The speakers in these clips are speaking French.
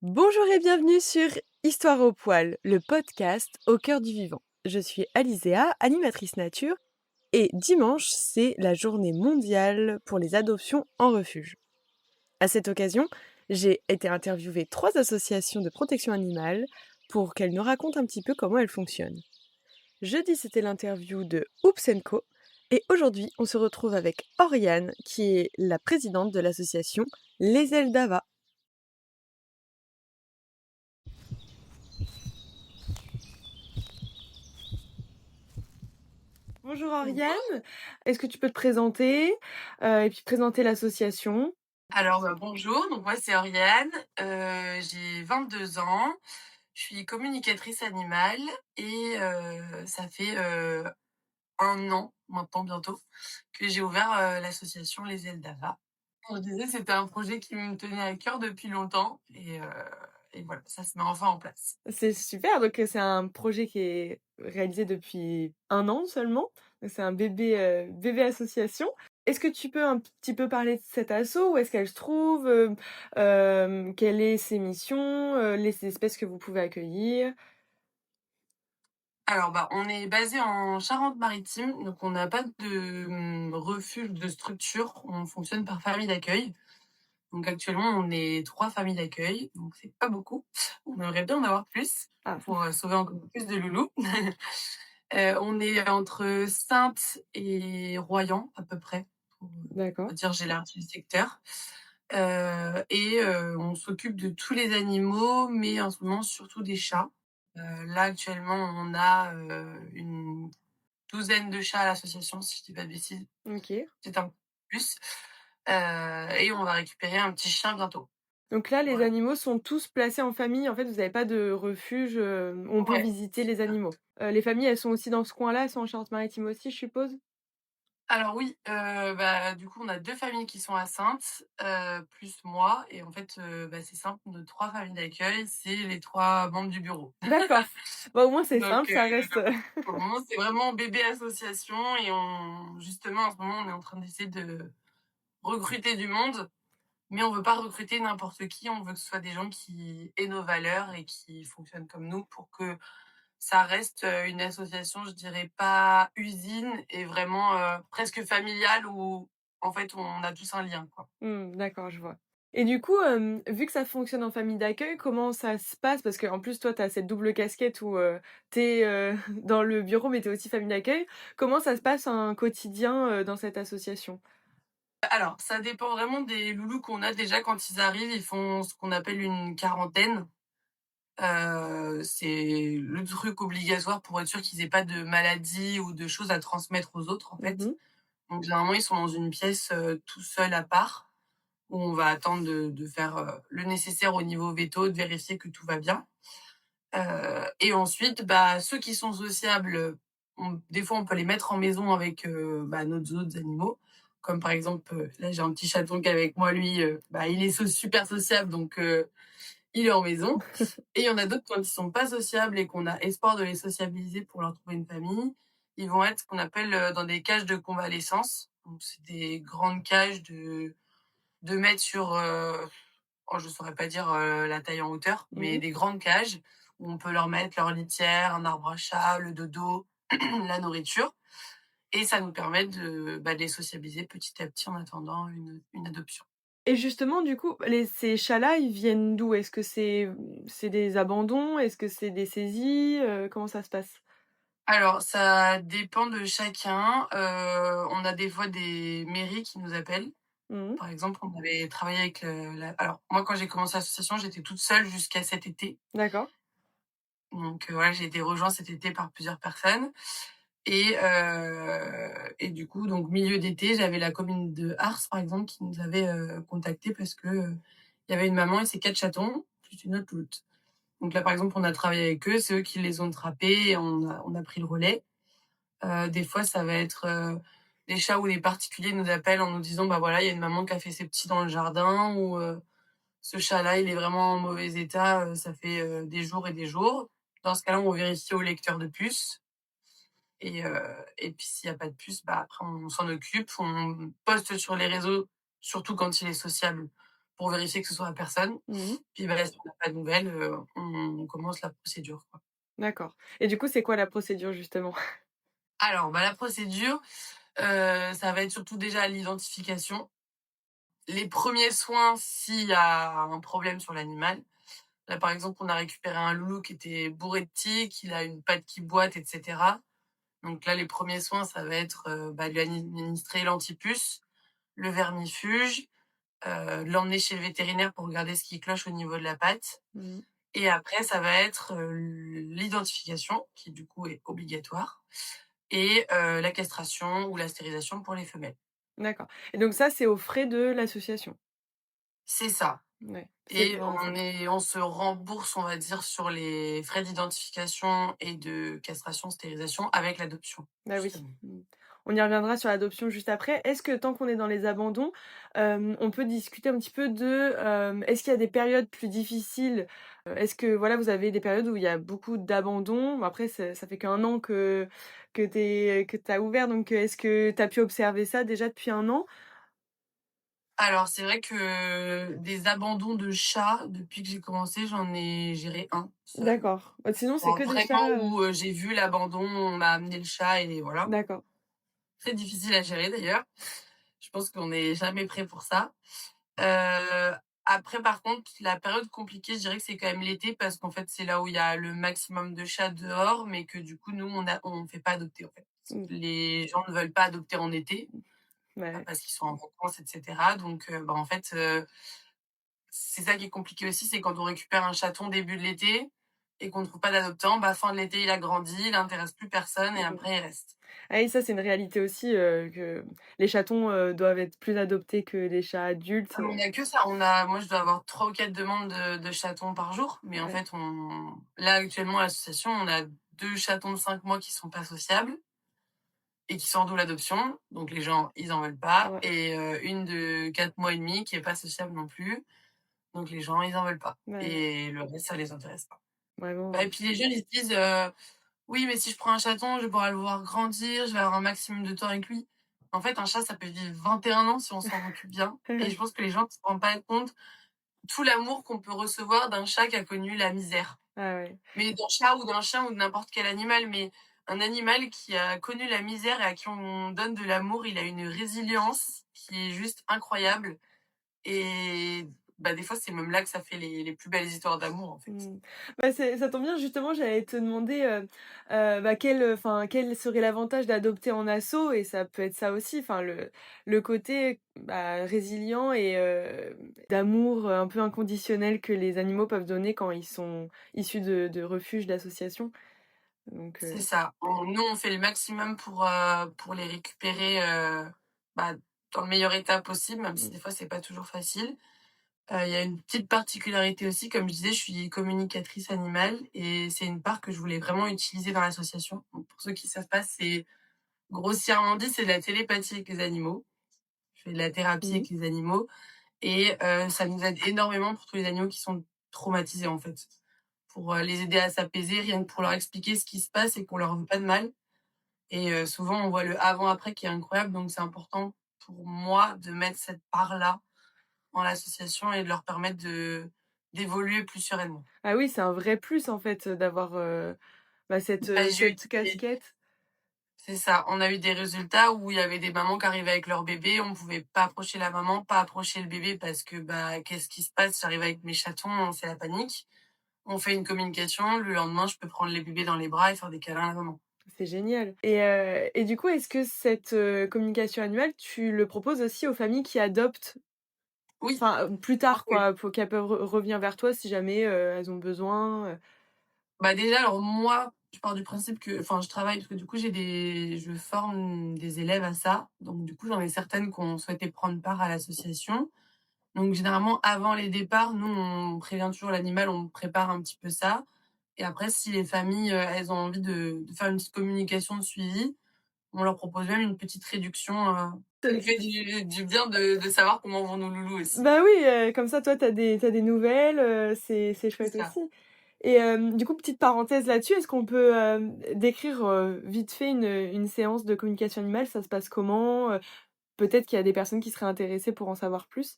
Bonjour et bienvenue sur Histoire au poil, le podcast au cœur du vivant. Je suis Alizéa, animatrice nature, et dimanche, c'est la journée mondiale pour les adoptions en refuge. À cette occasion, j'ai été interviewer 3 associations de protection animale pour qu'elles nous racontent un petit peu comment elles fonctionnent. Jeudi, c'était l'interview de Oops Co, et aujourd'hui, on se retrouve avec Oriane, qui est la présidente de l'association Les Ailes d'Ava. Bonjour Oriane, est-ce que tu peux te présenter et puis présenter l'association? Alors, bonjour, donc moi c'est Oriane, j'ai 22 ans, je suis communicatrice animale et ça fait, 1 an maintenant bientôt que j'ai ouvert, l'association Les Ailes d'Ava. Comme je disais, c'était un projet qui me tenait à cœur depuis longtemps et voilà, ça se met enfin en place. C'est super, donc c'est un projet qui est réalisé depuis 1 an seulement, donc c'est un bébé association. Est-ce que tu peux un petit peu parler de cette asso? Où est-ce qu'elle se trouve? Quelle est ses missions? Les espèces que vous pouvez accueillir? Alors, on est basé en Charente-Maritime, donc on n'a pas de, refuge, de structure, on fonctionne par famille d'accueil. Donc actuellement, on est 3 familles d'accueil, donc c'est pas beaucoup. On aimerait bien en avoir plus Ah, pour, sauver encore plus de loulous. On est entre Saintes et Royan à peu près, pour, on d'accord. va dire j'élargis le secteur. On s'occupe de tous les animaux, mais en ce moment surtout des chats. Là actuellement, on a, une douzaine de chats à l'association, si je dis pas de bêtises, OK. peut-être un peu plus, et on va récupérer un petit chien bientôt. Donc là, les Voilà. animaux sont tous placés en famille. En fait, vous n'avez pas de refuge, où on peut Ouais, visiter c'est les ça. animaux. Les familles, elles sont aussi dans ce coin-là? Elles sont en Charente-Maritime aussi, je suppose? Alors oui, du coup, on a 2 familles qui sont à Saintes, plus moi et en fait, c'est simple, nos 3 familles d'accueil, c'est les 3 membres du bureau. D'accord. Bah, au moins c'est Donc simple, ça reste, pour le moment, c'est vraiment bébé association et on justement, en ce moment, on est en train d'essayer de recruter du monde, mais on veut pas recruter n'importe qui, on veut que ce soit des gens qui aient nos valeurs et qui fonctionnent comme nous pour que ça reste, une association, je dirais pas usine et vraiment, presque familiale où en fait on a tous un lien, quoi. d'accord, je vois. Et du coup, vu que ça fonctionne en famille d'accueil, comment ça se passe? Parce qu'en plus, toi, tu as cette double casquette où, tu es, dans le bureau, mais tu es aussi famille d'accueil. Comment ça se passe un quotidien, dans cette association? Alors, ça dépend vraiment des loulous qu'on a. Déjà quand ils arrivent, ils font ce qu'on appelle une quarantaine. C'est le truc obligatoire pour être sûr qu'ils aient pas de maladies ou de choses à transmettre aux autres, en fait. Mmh. Donc généralement, ils sont dans une pièce, tout seuls à part, où on va attendre de faire, le nécessaire au niveau veto, de vérifier que tout va bien. Et ensuite, ceux qui sont sociables, des fois, on peut les mettre en maison avec, nos autres animaux. Comme par exemple, là, j'ai un petit chaton qui est avec moi, lui, il est super sociable, donc il est en maison. Et il y en a d'autres, quand ils sont pas sociables et qu'on a espoir de les sociabiliser pour leur trouver une famille, ils vont être ce qu'on appelle, dans des cages de convalescence. Donc c'est des grandes cages de 2 mètres sur, je saurais pas dire, la taille en hauteur, mais Mmh. des grandes cages où on peut leur mettre leur litière, un arbre à chat, le dodo, la nourriture et ça nous permet de les sociabiliser petit à petit en attendant une adoption. Et justement, du coup, ces chats-là, ils viennent d'où? Est-ce que c'est des abandons? Est-ce que c'est des saisies? Comment ça se passe? Alors ça dépend de chacun, on a des fois des mairies qui nous appellent. Mmh. Par exemple, on avait travaillé avec, alors moi quand j'ai commencé l'association, j'étais toute seule jusqu'à cet été. D'accord. Donc voilà, j'ai été rejointe cet été par plusieurs personnes et du coup, donc milieu d'été, j'avais la commune de Ars, par exemple, qui nous avait, contactés parce que, il y avait une maman et ses 4 chatons, plus une autre loutre. Donc là, par exemple, on a travaillé avec eux, c'est eux qui les ont attrapés et on a pris le relais. Des fois, ça va être, des chats où des particuliers nous appellent en nous disant: «Bah, voilà, il y a une maman qui a fait ses petits dans le jardin» ou, «Ce chat-là, il est vraiment en mauvais état, ça fait, des jours et des jours». Dans ce cas-là, on vérifie au lecteur de puce et puis s'il y a pas de puce, après on s'en occupe. On poste sur les réseaux, surtout quand il est sociable, pour vérifier que ce soit la personne. Mmh. Puis, bah, si on n'a pas de nouvelles, on commence la procédure, quoi. D'accord et du coup, c'est quoi la procédure justement? Alors, bah, la procédure, ça va être surtout déjà l'identification. Les premiers soins s'il y a un problème sur l'animal. Là, par exemple, on a récupéré un loulou qui était bourré de tiques, il a une patte qui boite et cetera. Donc là, les premiers soins, ça va être, bah, lui administrer l'antipuce, le vermifuge, l'emmener chez le vétérinaire pour regarder ce qui cloche au niveau de la patte Mmh. et après ça va être, l'identification qui du coup est obligatoire et la castration ou la stérilisation pour les femelles. D'accord et donc ça, c'est aux frais de l'association? C'est ça. Ouais, c'est Et bien ça. on se rembourse, on va dire, sur les frais d'identification et de castration, stérilisation avec l'adoption, Bah oui. justement. Mmh. On y reviendra sur l'adoption juste après. Est-ce que tant qu'on est dans les abandons, on peut discuter un petit peu de, est-ce qu'il y a des périodes plus difficiles? Est-ce que voilà, vous avez des périodes où il y a beaucoup d'abandons? Bon après ça fait qu'1 an que tu as ouvert donc, est-ce que tu as pu observer ça déjà depuis 1 an? Alors c'est vrai que des abandons de chats, depuis que j'ai commencé, j'en ai géré un seul. D'accord. Bah, sinon c'est Genre que des vraiment chats, où, j'ai vu l'abandon, on m'a amené le chat et voilà. d'accord. Très difficile à gérer d'ailleurs. Je pense qu'on n'est jamais prêt pour ça. Heu, Après par contre, la période compliquée, je dirais que c'est quand même l'été parce qu'en fait, c'est là où il y a le maximum de chats dehors, mais que du coup, nous, on fait pas adopter, en fait. Mmh. Les gens ne veulent pas adopter en été, bah, Ouais. parce qu'ils sont en vacances et cetera. Donc bah, en fait, c'est ça qui est compliqué aussi, c'est quand on récupère un chaton début de l'été et qu'on ne trouve pas d'adoptant, bah, fin de l'été, il a grandi, il intéresse plus personne et Mmh. après il reste. Ah oui, ça, c'est une réalité aussi, que les chatons, doivent être plus adoptés que les chats adultes, Ah mais on a que ça, moi je dois avoir 3 ou 4 demandes de chatons par jour, mais en ouais, fait on là actuellement à l'association, on a 2 chatons de 5 mois qui sont pas sociables et qui sont en double adoption, donc les gens ils en veulent pas ouais, et une de 4 mois et demi qui est pas sociable non plus, donc les gens ils en veulent pas ouais, et le reste ça les intéresse pas. Bah vraiment, et puis les jeunes ils se disent, «Oui mais si je prends un chaton, je vais pouvoir le voir grandir, je vais avoir un maximum de temps avec lui». En fait un chat ça peut vivre 21 ans si on s'en occupe bien et je pense que les gens ne se rendent pas compte tout l'amour qu'on peut recevoir d'un chat qui a connu la misère. ah ouais. Mais d'un chat ou d'un chien ou de n'importe quel animal, mais un animal qui a connu la misère et à qui on donne de l'amour, il a une résilience qui est juste incroyable et bah, des fois, c'est même là que ça fait les plus belles histoires d'amour, en fait. Mmh. Bah, c'est ça tombe bien justement, j'allais te demander, bah, quel serait l'avantage d'adopter en asso et ça peut être ça aussi, enfin le côté, bah, résilient et d'amour, un peu inconditionnel que les animaux peuvent donner quand ils sont issus de refuges, d'associations donc C'est ça. Nous, on fait le maximum pour les récupérer, bah, dans le meilleur état possible, même si mmh, des fois, c'est pas toujours facile. Il y a une petite particularité aussi, comme je disais, je suis communicatrice animale et c'est une part que je voulais vraiment utiliser dans l'association. Donc pour ceux qui savent pas, c'est grossièrement dit, c'est de la télépathie avec les animaux. Je fais de la thérapie mmh. avec les animaux et ça nous aide énormément pour tous les animaux qui sont traumatisés, en fait. Pour, les aider à s'apaiser, rien que pour leur expliquer ce qui se passe et qu'on leur veut pas de mal et souvent on voit le avant-après qui est incroyable, donc c'est important pour moi de mettre cette part-là dans l'association et de leur permettre d'évoluer plus sereinement. Ah oui, c'est un vrai plus en fait, d'avoir, bah, Bah, j'ai eu cette des casquette. c'est ça, on a eu des résultats où il y avait des mamans qui arrivaient avec leur bébé, on pouvait pas approcher la maman, pas approcher le bébé parce que, bah, qu'est-ce qui se passe? J'arrive avec mes chatons, c'est la panique. On fait une communication, le lendemain, je peux prendre les bébés dans les bras et faire des câlins à la maman. C'est génial et du coup, est-ce que cette, communication annuelle, tu le proposes aussi aux familles qui adoptent? Oui, Enfin, plus oui, tard oui. quoi, pour qu'elles peuvent revenir vers toi si jamais, elles ont besoin, Bah, déjà, alors moi, je pars du principe que enfin, je travaille parce que du coup, je forme des élèves à ça, donc du coup, j'en ai certaines qui ont souhaité prendre part à l'association. Donc généralement, avant les départs, nous, on prévient toujours l'animal, on prépare un petit peu ça et après si les familles, elles ont envie de faire une petite communication de suivi, on leur propose même une petite réduction, ça nous fait du bien de savoir comment vont nos loulous aussi. bah, oui, comme ça, toi, tu as des nouvelles, c'est C'est chouette ça. aussi et du coup, petite parenthèse là-dessus, est-ce qu'on peut, décrire, vite fait une séance de communication animale? Ça se passe comment? Peut-être qu'il y a des personnes qui seraient intéressées pour en savoir plus?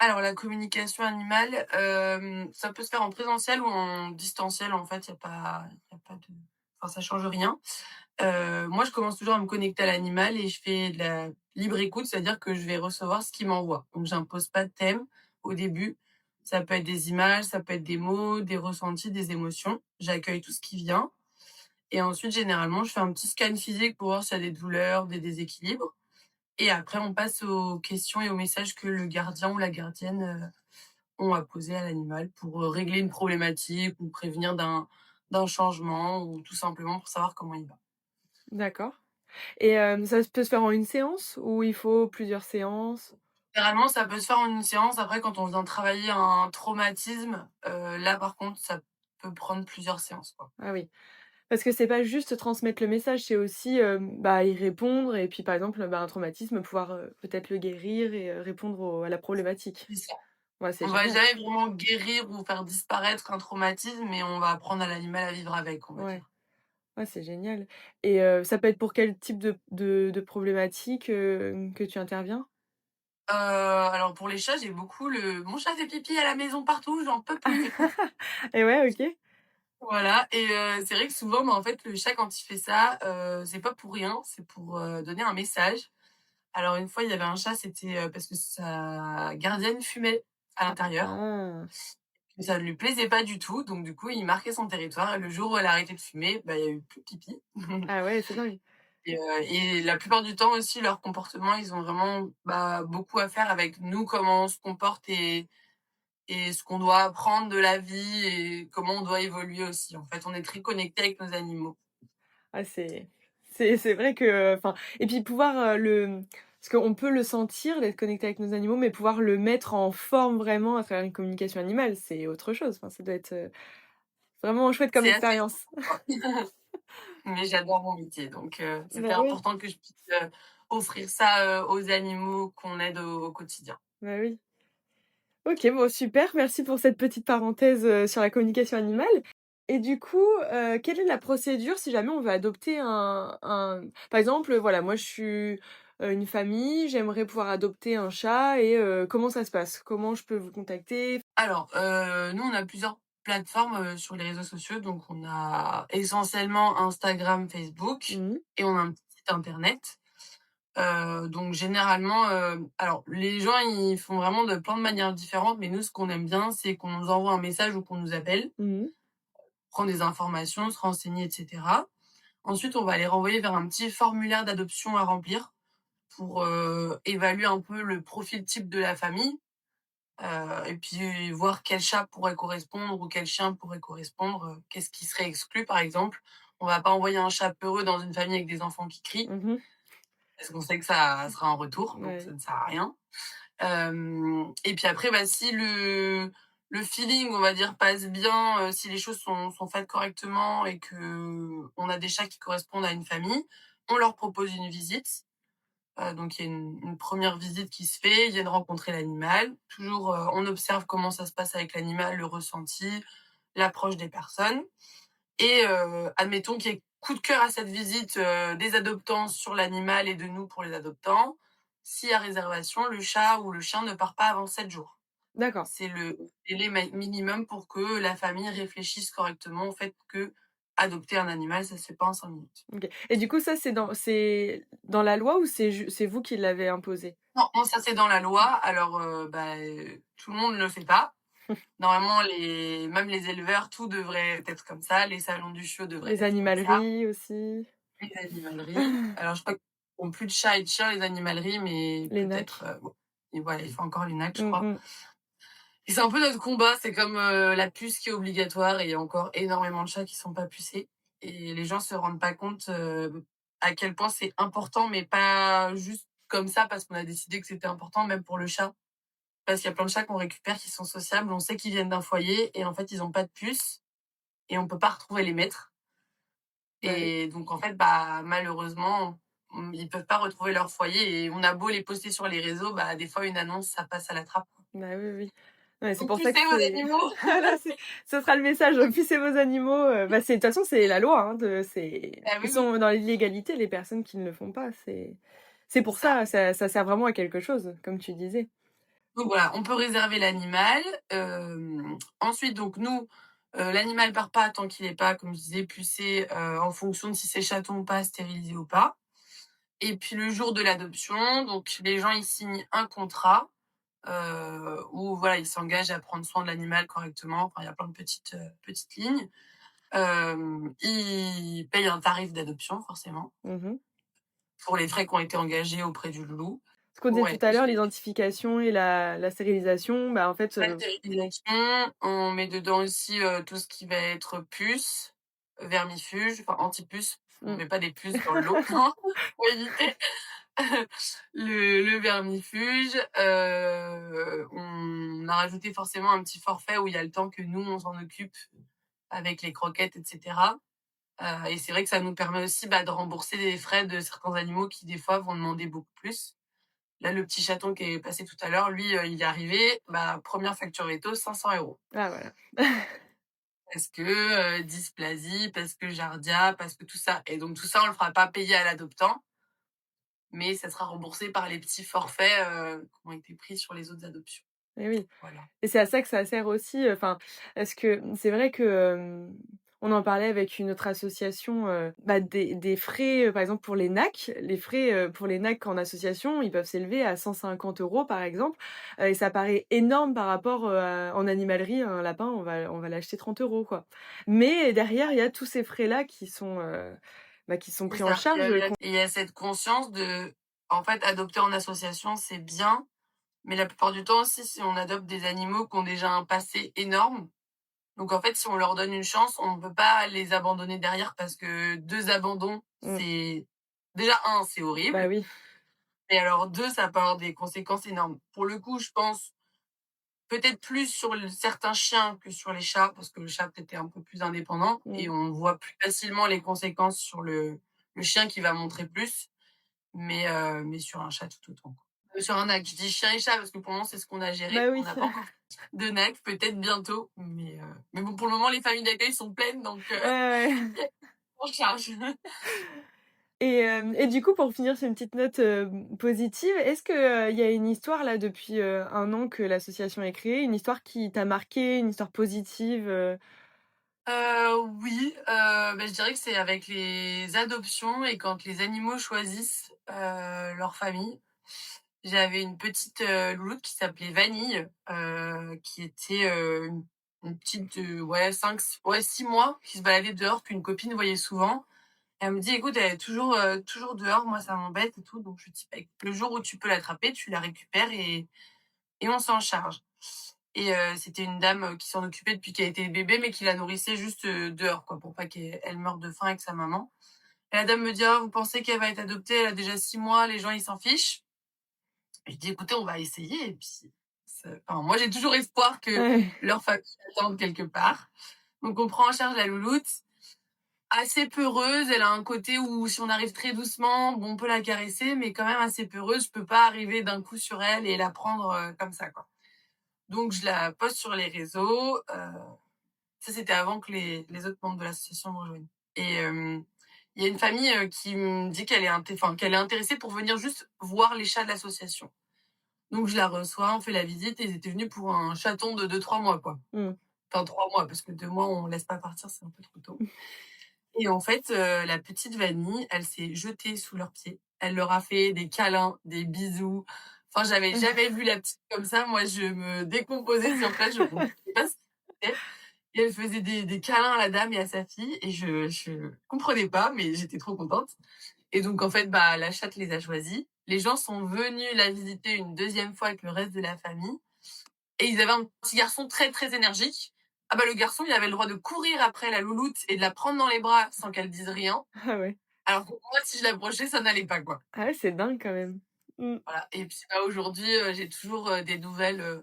Alors la communication animale, ça peut se faire en présentiel ou en distanciel en fait, il y a pas de enfin ça change rien. Moi je commence toujours à me connecter à l'animal et je fais de la libre écoute, c'est-à-dire que je vais recevoir ce qu'il m'envoie. Donc j'impose pas de thème au début. Ça peut être des images, ça peut être des mots, des ressentis, des émotions. J'accueille tout ce qui vient et ensuite généralement je fais un petit scan physique pour voir s'il y a des douleurs, des déséquilibres et après on passe aux questions et aux messages que le gardien ou la gardienne, ont à poser à l'animal pour, régler une problématique ou prévenir d'un changement ou tout simplement pour savoir comment il va. D'accord. Et ça peut se faire en une séance ou il faut plusieurs séances? Généralement, ça peut se faire en une séance. Après, quand on vient travailler un traumatisme, là, par contre, ça peut prendre plusieurs séances, quoi. Ah oui. Parce que c'est pas juste transmettre le message, c'est aussi, bah, y répondre et puis, par exemple, bah, un traumatisme, pouvoir, peut-être le guérir et répondre à la problématique. C'est ça. Ouais, c'est On va génial. jamais vraiment guérir ou faire disparaître un traumatisme, mais on va apprendre à l'animal à vivre avec, on va Ouais. dire. Ouais, c'est génial et ça peut être pour quel type de problématique, que tu interviens? Alors pour les chats, j'ai beaucoup le: «Mon chat fait pipi à la maison partout, j'en peux plus». Et ouais, OK. Voilà et c'est vrai que souvent, bah, en fait, le chat quand il fait ça, c'est pas pour rien, c'est pour, donner un message. Alors une fois, il y avait un chat, c'était, parce que sa gardienne fumait à l'intérieur, Ah! que ça ne lui plaisait pas du tout, donc du coup, il marquait son territoire et le jour où elle a arrêté de fumer, bah, il y a eu plus de pipi Ah ouais, c'est dingue. et la plupart du temps aussi, leur comportement, ils ont vraiment, bah, beaucoup à faire avec nous, comment on se comporte et ce qu'on doit apprendre de la vie et comment on doit évoluer aussi. En fait, on est très connectés avec nos animaux. Ah c'est vrai que, enfin et puis pouvoir, parce qu'on peut le sentir, d'être connecté avec nos animaux, mais pouvoir le mettre en forme vraiment à travers une communication animale, c'est autre chose. Enfin, ça doit être, vraiment chouette comme C'est assez expérience. fou, quoi. Mais j'adore mon métier, donc c'était Bah oui, important que je puisse, offrir ça, aux animaux qu'on aide au quotidien. bah oui. OK, bon super, merci pour cette petite parenthèse, sur la communication animale et du coup, quelle est la procédure si jamais on veut adopter un par exemple, voilà, moi je suis, une famille, j'aimerais pouvoir adopter un chat et comment ça se passe? Comment je peux vous contacter? Alors, nous, on a plusieurs plateformes, sur les réseaux sociaux, donc on a essentiellement Instagram, Facebook Mmh. et on a un petit site internet. Donc généralement, alors les gens, ils font vraiment de plein de manières différentes, mais nous, ce qu'on aime bien, c'est qu'on nous envoie un message ou qu'on nous appelle, Mmh. prendre des informations, se renseigner et cetera. Ensuite, on va les renvoyer vers un petit formulaire d'adoption à remplir pour, évaluer un peu le profil type de la famille, et puis voir quel chat pourrait correspondre ou quel chien pourrait correspondre, qu'est-ce qui serait exclu, par exemple. On va pas envoyer un chat peureux dans une famille avec des enfants qui crient, Mmh. parce qu'on sait que ça sera un retour, donc ça Ouais. ne sert à rien. Et puis après, bah, si le feeling, on va dire, passe bien, si les choses sont faites correctement et que on a des chats qui correspondent à une famille, on leur propose une visite. Donc il y a une 1re visite qui se fait, ils viennent rencontrer l'animal. Toujours, on observe comment ça se passe avec l'animal, le ressenti, l'approche des personnes et admettons qu'il y ait coup de cœur à cette visite, des adoptants sur l'animal et de nous pour les adoptants. S'il y a réservation, le chat ou le chien ne part pas avant 7 jours. D'accord. C'est le délai minimum pour que la famille réfléchisse correctement au fait que adopter un animal, ça se fait pas en 5 minutes. OK et du coup ça c'est dans la loi ou c'est vous qui l'avez imposé? Non, non, ça c'est dans la loi. Alors, bah, tout le monde ne le fait pas. Normalement, même les éleveurs, tout devrait être comme ça. Les salons du chiot devraient Les être comme ça. animaleries aussi? Les animaleries. Alors, je crois qu'ils ont plus de chats et de chiens, les animaleries, mais Les peut-être, nacs? bon, et voilà, il faut encore les nacs, je Mmh crois. mh. Et c'est un peu notre combat. C'est comme la puce qui est obligatoire et il y a encore énormément de chats qui sont pas pucés. Et les gens se rendent pas compte à quel point c'est important, mais pas juste comme ça parce qu'on a décidé que c'était important, même pour le chat. Parce qu'il y a plein de chats qu'on récupère qui sont sociables, on sait qu'ils viennent d'un foyer et en fait, ils ont pas de puce et on peut pas retrouver les maîtres Bah oui. et donc en fait, bah, malheureusement, ils peuvent pas retrouver leur foyer et on a beau les poster sur les réseaux, bah, des fois une annonce, ça passe à la trappe. Bah oui, oui. Ouais, c'est Donc pour ça que pucez vos c'est animaux! voilà, ce sera le message, pucez vos animaux, bah, c'est de toute façon, c'est la loi, hein, Ah ils oui, oui, sont dans l'illégalité, les personnes qui ne le font pas, c'est c'est pour ça. ça, ça sert vraiment à quelque chose, comme tu disais. Donc voilà, on peut réserver l'animal. Ensuite donc nous, l'animal part pas tant qu'il est pas, comme je disais, pucé, en fonction de si c'est chaton ou pas, stérilisé ou pas. Et puis le jour de l'adoption, donc les gens ils signent un contrat, où voilà, ils s'engagent à prendre soin de l'animal correctement. Enfin, il y a plein de petites lignes. Ils payent un tarif d'adoption forcément, Mmh. pour les frais qui ont été engagés auprès du loulou. Ce qu'on disait tout Ouais, à l'heure, l'identification et la stérilisation, bah, en fait, la stérilisation, on met dedans aussi, tout ce qui va être puces, vermifuges, enfin anti-puces. On mmh. met pas des puces dans le lot, non, faut éviter. Le vermifuge, on a rajouté forcément un petit forfait où il y a le temps que nous on s'en occupe avec les croquettes et cetera. Et c'est vrai que ça nous permet aussi, bah, de rembourser les frais de certains animaux qui des fois vont demander beaucoup plus. Là, le petit chaton qui est passé tout à l'heure, lui, il est arrivé, bah, 1re facture veto, 500 €. Ah voilà. Parce que, dysplasie, parce que giardia, parce que tout ça, et donc tout ça, on le fera pas payer à l'adoptant, mais ça sera remboursé par les petits forfaits, qui ont été pris sur les autres adoptions. Et oui. Voilà. Et c'est à ça que ça sert aussi, enfin, est-ce que c'est vrai que, on en parlait avec une autre association, bah, des frais, par exemple pour les NAC. Les frais, pour les NAC en association, ils peuvent s'élever à 150 € par exemple, et ça paraît énorme par rapport, en animalerie, un lapin, on va l'acheter 30 € quoi. Mais derrière, il y a tous ces frais-là bah, qui sont C'est pris en ça. charge, Il y a cette conscience de, en fait, adopter en association, c'est bien, mais la plupart du temps aussi, si on adopte des animaux qui ont déjà un passé énorme, donc en fait, si on leur donne une chance, on ne peut pas les abandonner derrière parce que 2 abandons, mmh, c'est déjà un, c'est bah, horrible, oui. et alors 2, ça peut avoir des conséquences énormes. Pour le coup, je pense peut-être plus sur certains chiens que sur les chats, parce que le chat peut-être est un peu plus indépendant et Mmh. on voit plus facilement les conséquences sur le chien qui va montrer plus, mais sur un chat tout autant, quoi. Sur un âne, je dis chien et chat parce que pour le moment, c'est ce qu'on a Bah, géré. On oui. n'a pas encore de NAC, peut-être bientôt, mais bon, pour le moment, les familles d'accueil sont pleines, donc Ouais, ouais. on charge. Et du coup, pour finir sur une petite note, positive, est-ce que, il y a une histoire là depuis, 1 an que l'association est créée, une histoire qui t'a marquée, une histoire positive, Oui, je dirais que c'est avec les adoptions et quand les animaux choisissent, leur famille. J'avais une petite, louloute qui s'appelait Vanille, qui était, une petite de ouais 6 mois, qui se baladait dehors, qu'une copine voyait souvent. Elle me dit: «Écoute, elle est toujours dehors, moi ça m'embête et tout», donc je lui dis: «Bah, écoute, le jour où tu peux l'attraper, tu la récupères et on s'en charge». Et c'était une dame, qui s'en occupait depuis qu'elle était bébé, mais qui la nourrissait juste, dehors quoi, pour pas qu'elle meure de faim avec sa maman. Et la dame me dit: «Ah, vous pensez qu'elle va être adoptée? Elle a déjà 6 mois, les gens ils s'en fichent». Je dis: «Écoutez, on va essayer et puis enfin, moi j'ai toujours espoir que ouais. leur famille attende quelque part». Donc on prend en charge la louloute, assez peureuse, elle a un côté où si on arrive très doucement, bon, on peut la caresser, mais quand même assez peureuse. Je peux pas arriver d'un coup sur elle et la prendre, comme ça, quoi. Donc je la poste sur les réseaux, ça c'était avant que les autres membres de l'association me rejoignent. Et il y a une famille, qui me dit qu'elle est intéressée pour venir juste voir les chats de l'association. Donc je la reçois, on fait la visite et ils étaient venus pour un chaton de 2-3 mois, quoi. Mmh. Enfin 3 mois parce que 2 mois on laisse pas partir, c'est un peu trop tôt. Et en fait, la petite Vanille, elle s'est jetée sous leurs pieds. Elle leur a fait des câlins, des bisous. Enfin, j'avais jamais vu la petite comme ça. Moi, je me décomposais sur place, je comprenais pas ce qui se passait. Et elle faisait des câlins à la dame et à sa fille et je comprenais pas, mais j'étais trop contente. Et donc en fait, bah, la chatte les a choisis. Les gens sont venus la visiter une deuxième fois avec le reste de la famille et ils avaient un petit garçon très, très énergique. Ah bah, le garçon, il avait le droit de courir après la louloute et de la prendre dans les bras sans qu'elle dise rien. Ah ouais. Alors que moi, si je l'approchais, ça n'allait pas, quoi. Ah ouais, c'est dingue quand même. Mmh. Voilà. Et puis, bah, aujourd'hui, j'ai toujours, des nouvelles,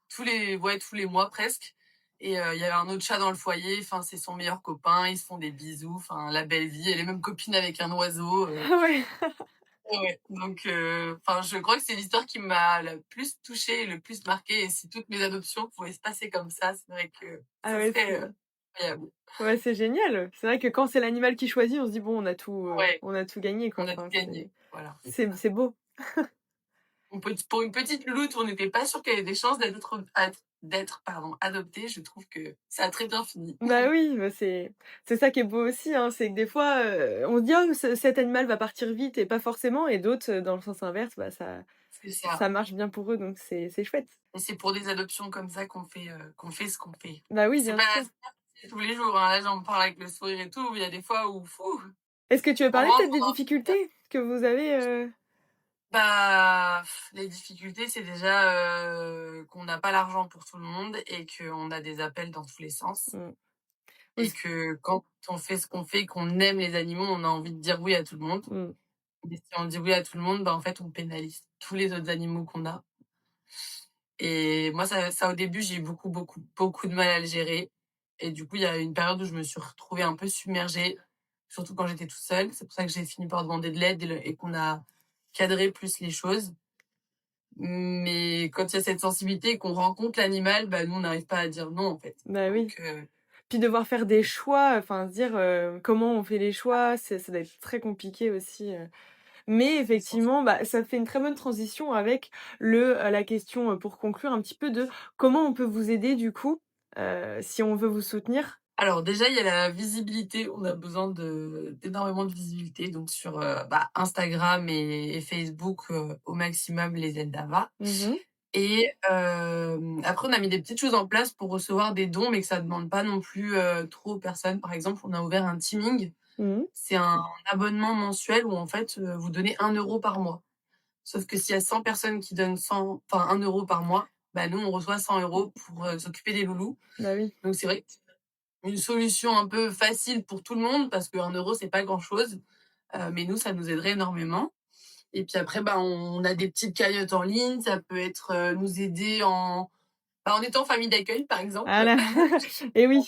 tous les mois presque. Et il y avait un autre chat dans le foyer, enfin, c'est son meilleur copain, ils se font des bisous, enfin, la belle vie. Elle est même copine avec un oiseau, Ah ouais. ouais, ouais. Donc enfin, je crois que c'est l'histoire qui m'a le plus touchée et le plus marquée et si toutes mes adoptions pouvaient se passer comme ça, c'est vrai que Ah ça ouais, serait, c'est incroyable. ouais, c'est génial. C'est vrai que quand c'est l'animal qui choisit, on se dit: «Bon, Ouais, on a tout gagné, quoi». on a tout Enfin, gagné, voilà. c'est beau. pour une petite louloute où on n'était pas sûr qu'elle ait des chances d'être adoptée, je trouve que ça a très bien fini. Bah oui, bah c'est ça qui est beau aussi, hein, c'est que des fois, on se dit: «Oh cet animal va partir vite» et pas forcément et d'autres, dans le sens inverse, bah C'est ça. ça marche bien pour eux donc c'est chouette. Et c'est pour des adoptions comme ça qu'on fait ce qu'on fait. Bah oui, C'est bien pas sûr. c'est pas facile tous les jours, hein. Là, j'en parle avec le sourire et tout, mais il y a des fois où, fou, Est-ce que tu veux on parler rentre peut-être des dans difficultés que vous avez, bah, les difficultés, c'est déjà, qu'on n'a pas l'argent pour tout le monde et qu'on a des appels dans tous les sens Mmh. Oui et c que quand on fait ce qu'on fait, qu'on aime les animaux, on a envie de dire oui à tout le monde. mmh, Mais si on dit oui à tout le monde, bah, en fait, on pénalise tous les autres animaux qu'on a et moi, ça au début, j'ai eu beaucoup, beaucoup, beaucoup de mal à le gérer et du coup, il y a une période où je me suis retrouvée un peu submergée, surtout quand j'étais toute seule. C'est pour ça que j'ai fini par demander de l'aide et qu'on a cadré plus les choses. Mais quand il y a cette sensibilité et qu'on rencontre l'animal, bah, nous, on n'arrive pas à dire non, en fait. bah oui. Donc Puis devoir faire des choix, enfin se dire, comment on fait les choix, ça doit être très compliqué aussi, mais c'est sûr. effectivement, bah, ça fait une très bonne transition avec la question, pour conclure un petit peu de comment on peut vous aider du coup, si on veut vous soutenir? Alors déjà, il y a la visibilité. On a besoin d'énormément de visibilité, donc sur, Instagram et Facebook, au maximum les aides d'Ava Mmh. et après on a mis des petites choses en place pour recevoir des dons, mais que ça demande pas non plus, trop aux personnes. Par exemple, on a ouvert un teaming. Mmh. C'est un abonnement mensuel où en fait, vous donnez 1 € par mois. Sauf que s'il y a 100 personnes qui donnent 1 € par mois, bah, nous on reçoit 100 € pour, s'occuper des loulous. Bah oui. Donc c'est vrai que c'est une solution un peu facile pour tout le monde parce qu'1 € c'est pas grand-chose, mais nous ça nous aiderait énormément et puis après, bah, on a des petites cagnottes en ligne. Ça peut être, nous aider en étant famille d'accueil par exemple. Voilà. Et oui.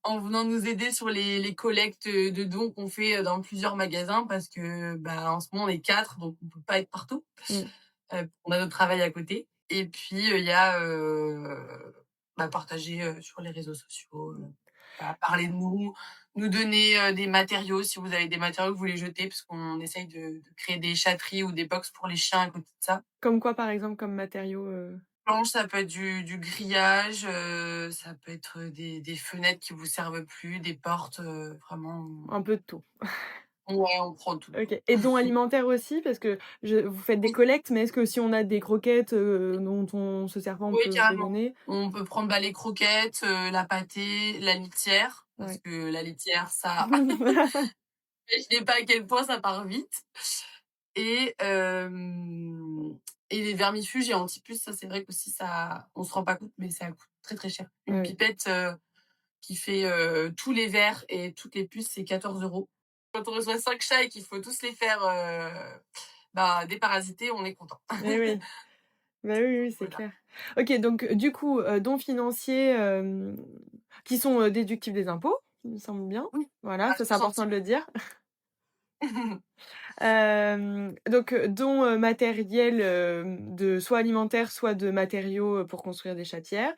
En venant nous aider sur les collectes, de dons qu'on fait, dans plusieurs magasins parce que, bah, en ce moment on est 4 donc on peut pas être partout. Mmh. On a notre travail à côté et puis, il y a, partager, sur les réseaux sociaux, voilà, parler de nous, nous donner, des matériaux si vous avez des matériaux que vous voulez jeter parce qu'on essaye de créer des chatteries ou des box pour les chiens à côté de ça. Comme quoi par exemple comme matériaux, Planches, ça peut être du grillage, ça peut être, des fenêtres qui vous servent plus, des portes, vraiment, un peu de tout? ouais, on prend tout. OK et dons alimentaires aussi? Parce que vous faites des Oui, collectes, mais est-ce que si on a des croquettes, dont on se sert pas, on oui, peut les carrément. donner? On peut prendre, bah, les croquettes, la pâtée, la litière, parce Ouais. que la litière, ça imaginez pas à quel point ça part vite et les vermifuges et antipuces, ça, c'est vrai qu'aussi ça on se rend pas compte, mais ça coûte très, très cher. Ah Une oui. pipette, qui fait, tous les vers et toutes les puces, c'est 14 €. Quand on reçoit 5 chats et qu'il faut tous les faire, déparasiter, on est content. Eh oui. Bah, oui, oui, c'est Voilà. clair. OK, donc du coup, dons financiers, qui sont, déductibles des impôts, il me semble bien. Oui, Voilà, à ça, c'est tout important centime. de le dire. Donc dons, matériels, de soit alimentaires, soit de matériaux, pour construire des chatières.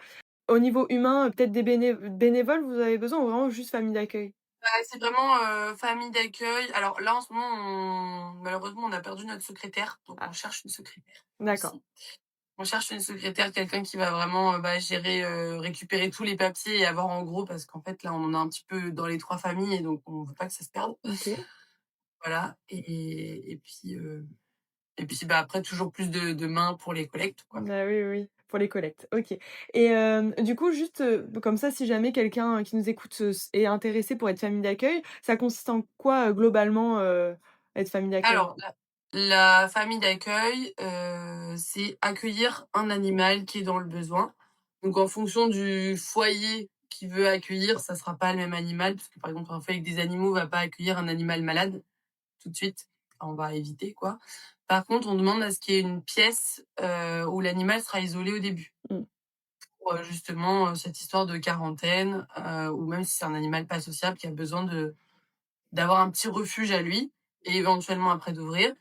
Au niveau humain, peut-être des bénévoles, vous avez besoin ou vraiment juste famille d'accueil? Bah, c'est vraiment, famille d'accueil. Alors là, en ce moment, malheureusement, on a perdu notre secrétaire, donc on Ah, cherche une secrétaire d'accord. aussi. On cherche une secrétaire, quelqu'un qui va vraiment, gérer, récupérer tous les papiers et avoir en gros parce qu'en fait, là, on en a un petit peu dans les 3 familles et donc on veut pas que ça se perde. OK. Voilà et puis, bah, après toujours plus de mains pour les collectes, quoi. Bah, oui, oui, oui, pour les collectes, OK et du coup, juste, comme ça, si jamais quelqu'un qui nous écoute, est intéressé pour être famille d'accueil, ça consiste en quoi, globalement, être famille d'accueil? Alors la famille d'accueil, c'est accueillir un animal qui est dans le besoin. Donc en fonction du foyer qui veut accueillir, ça sera pas le même animal parce que, par exemple, un foyer avec des animaux va pas accueillir un animal malade tout de suite. On va éviter, quoi. Par contre, on demande à ce qu'il y ait une pièce, où l'animal sera isolé au début. Mmh. Pour, justement, cette histoire de quarantaine, ou même si c'est un animal pas sociable qui a besoin d'avoir un petit refuge à lui et éventuellement après d'ouvrir.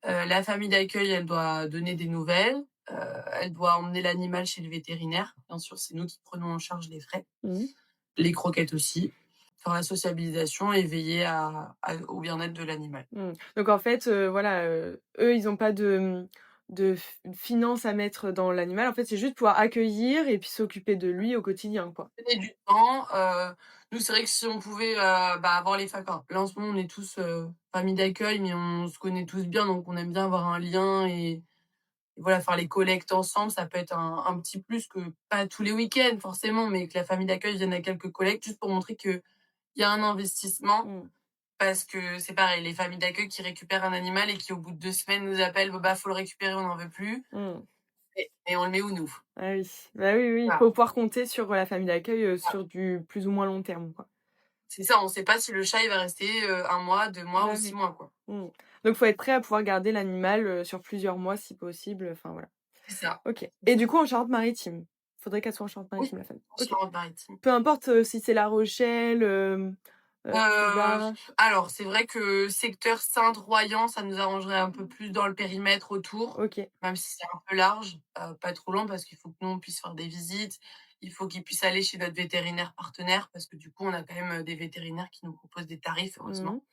La famille d'accueil, elle doit donner des nouvelles, elle doit emmener l'animal chez le vétérinaire. Bien sûr, c'est nous qui prenons en charge les frais. Mmh. Les croquettes aussi. Faire la sociabilisation et veiller au bien-être de l'animal. Mmh. Donc en fait, voilà, eux, ils ont pas de, finances à mettre dans l'animal. En fait, c'est juste pouvoir accueillir et puis s'occuper de lui au quotidien, quoi. Donner du temps, nous, c'est vrai que si on pouvait, avoir les fa enfin, là, en ce moment, on est tous, famille d'accueil, mais on se connaît tous bien, donc on aime bien avoir un lien et voilà, faire les collectes ensemble, ça peut être un petit plus que pas tous les week-ends forcément, mais que la famille d'accueil vienne à quelques collectes, juste pour montrer qu'il y a un investissement. Mmh. Parce que c'est pareil, les familles d'accueil qui récupèrent un animal et qui, au bout de 2 semaines, nous appellent: «Bon, bah, faut le récupérer, on n'en veut plus» Mmh. et on le met où, nous? Ah oui. Bah, oui, oui, il Voilà, faut pouvoir compter sur, la famille d'accueil, voilà. sur du plus ou moins long terme, quoi. C'est ça, on sait pas si le chat, il va rester, 1 mois, 2 mois ou Bah, 6 oui. mois, quoi. Mmh. Donc faut être prêt à pouvoir garder l'animal, sur plusieurs mois si possible, enfin voilà. C'est ça, OK c'est et ça. du coup en Charente-Maritime? Faudrait qu'elle soit en Oui, Charente-Maritime, la famille? en OK. Charente-Maritime. Peu importe, si c'est La Rochelle, Heu, Cuba? alors c'est vrai que secteur Sainte-Royan, ça nous arrangerait un peu plus dans le périmètre autour, OK. même si c'est un peu large, pas trop long parce qu'il faut que nous, on puisse faire des visites. Il faut qu'ils puissent aller chez notre vétérinaire partenaire parce que du coup, on a quand même, des vétérinaires qui nous proposent des tarifs, Mmh. heureusement.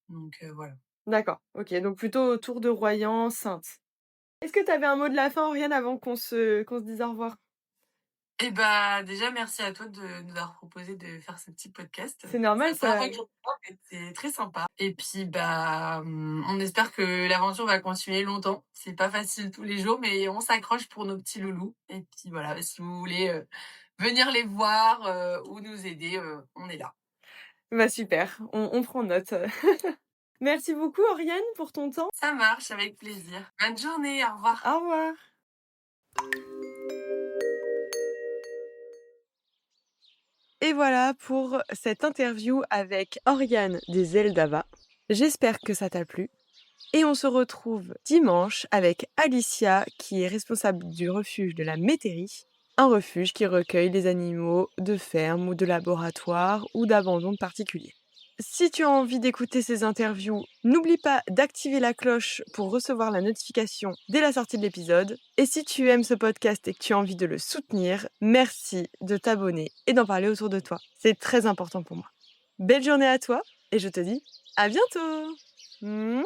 Donc voilà. D'accord, OK, donc plutôt autour de Royan, Saintes. Est-ce que tu avais un mot de la fin, Oriane, avant qu'on se dise au revoir? Et bah, déjà merci à toi de nous avoir proposé de faire ce petit podcast. C'est C'est normal la première ça fois que j'en parle et c'est très sympa et puis, on espère que l'aventure va continuer longtemps. C'est pas facile tous les jours, mais on s'accroche pour nos petits loulous et puis voilà, si vous voulez, venir les voir, ou nous aider, on est là. bah, super, on prend note. Merci beaucoup, Oriane, pour ton temps. Ça marche, avec plaisir. Bonne journée, au revoir. Au revoir. Et voilà pour cette interview avec Oriane des Ailes d'Ava. J'espère que ça t'a plu. Et on se retrouve dimanche avec Alicia, qui est responsable du refuge de la Métairie, un refuge qui recueille les animaux de ferme ou de laboratoire ou d'abandon de particuliers. Si tu as envie d'écouter ces interviews, n'oublie pas d'activer la cloche pour recevoir la notification dès la sortie de l'épisode. Et si tu aimes ce podcast et que tu as envie de le soutenir, merci de t'abonner et d'en parler autour de toi. C'est très important pour moi. Belle journée à toi et je te dis à bientôt. Mouah.